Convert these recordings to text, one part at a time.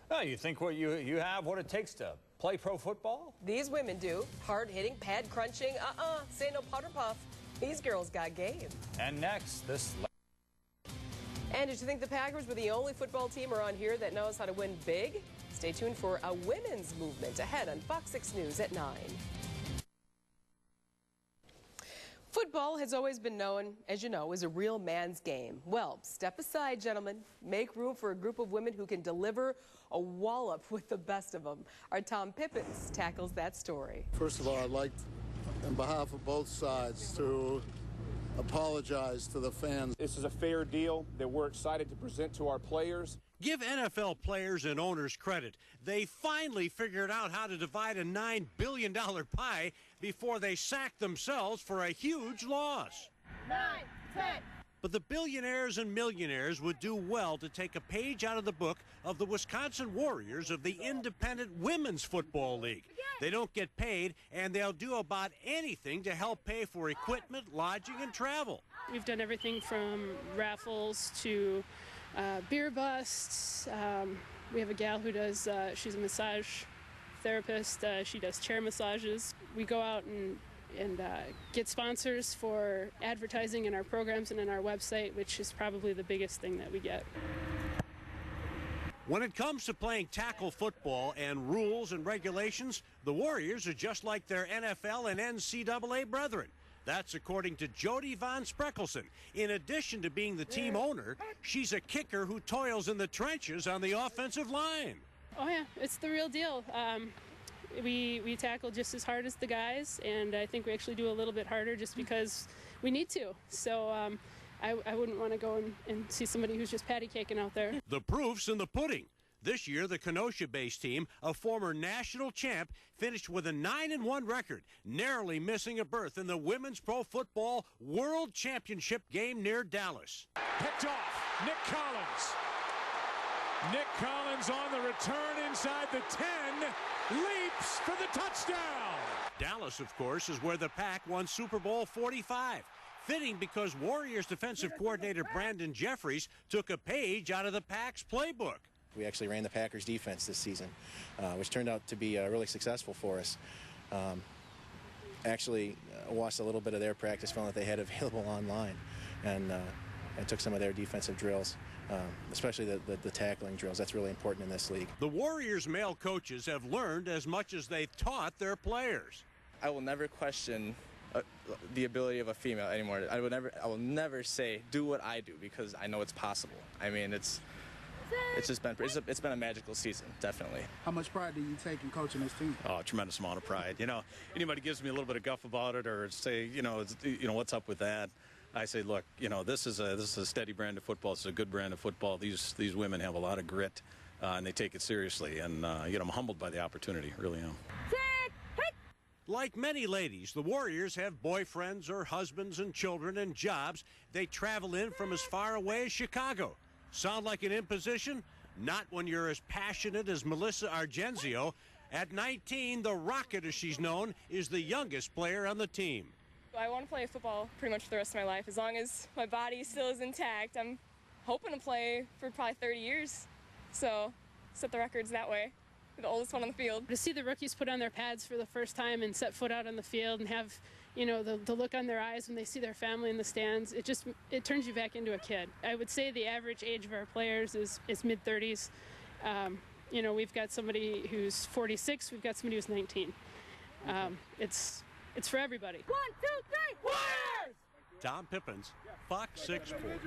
Oh, you think you have what it takes to play pro football? These women do. Hard-hitting, pad-crunching, say no powder puff. These girls got game. And next, this... And did you think the Packers were the only football team around here that knows how to win big? Stay tuned for a women's movement ahead on Fox 6 News at 9. Football has always been known, as you know, as a real man's game. Well, step aside, gentlemen. Make room for a group of women who can deliver a wallop with the best of them. Our Tom Pippins tackles that story. First of all, I'd like, on behalf of both sides, to apologize to the fans. This is a fair deal that we're excited to present to our players. Give NFL players and owners credit. They finally figured out how to divide a $9 billion pie before they sacked themselves for a huge loss. 9, 10. But the billionaires and millionaires would do well to take a page out of the book of the Wisconsin Warriors of the Independent Women's Football League. They don't get paid, and they'll do about anything to help pay for equipment, lodging, and travel. We've done everything from raffles to beer busts. We have a gal who does, she's a massage therapist. She does chair massages. We go out and get sponsors for advertising in our programs and in our website, which is probably the biggest thing that we get. When it comes to playing tackle football and rules and regulations, the Warriors are just like their NFL and NCAA brethren. That's according to Jody Von Spreckelson. In addition to being the team owner, she's a kicker who toils in the trenches on the offensive line. Oh yeah, it's the real deal. We tackle just as hard as the guys, and I think we actually do a little bit harder just because we need to. So I wouldn't want to go and see somebody who's just patty caking out there. The proof's in the pudding. This year, the Kenosha-based team, a former national champ, finished with a 9-1 record, narrowly missing a berth in the Women's Pro Football World Championship game near Dallas. Picked off, Nick Collins. Nick Collins on the return inside the 10, leaps for the touchdown. Dallas, of course, is where the Pack won Super Bowl 45. Fitting because Warriors defensive coordinator Brandon Jeffries took a page out of the Pack's playbook. We actually ran the Packers defense this season, which turned out to be really successful for us. Actually watched a little bit of their practice film that they had available online, and took some of their defensive drills, especially the tackling drills. That's really important in this league. The Warriors' male coaches have learned as much as they've taught their players. I will never question the ability of a female anymore. I will never say do what I do, because I know it's possible. I mean, it's been a magical season, definitely. How much pride do you take in coaching this team? Oh, a tremendous amount of pride. You know, anybody gives me a little bit of guff about it, or say, what's up with that? I say, look, this is a steady brand of football. It's a good brand of football. These women have a lot of grit, and they take it seriously. And I'm humbled by the opportunity, really am. Like many ladies, the Warriors have boyfriends or husbands and children and jobs. They travel in from as far away as Chicago. Sound like an imposition? Not when you're as passionate as Melissa Argenzio. At 19, the Rocket, as she's known, is the youngest player on the team. I want to play football pretty much for the rest of my life. As long as my body still is intact, I'm hoping to play for probably 30 years. So set the records that way. The oldest one on the field. To see the rookies put on their pads for the first time and set foot out on the field and have, the look on their eyes when they see their family in the stands, it turns you back into a kid. I would say the average age of our players is mid-30s. We've got somebody who's 46, we've got somebody who's 19. It's for everybody. 1, 2, 3, Warriors! Tom Pippins, Fox 6 Sports.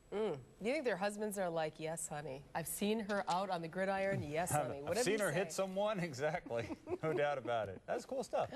You think their husbands are like, yes, honey. I've seen her out on the gridiron. Yes, honey. I've seen her hit someone. Exactly. No doubt about it. That's cool stuff.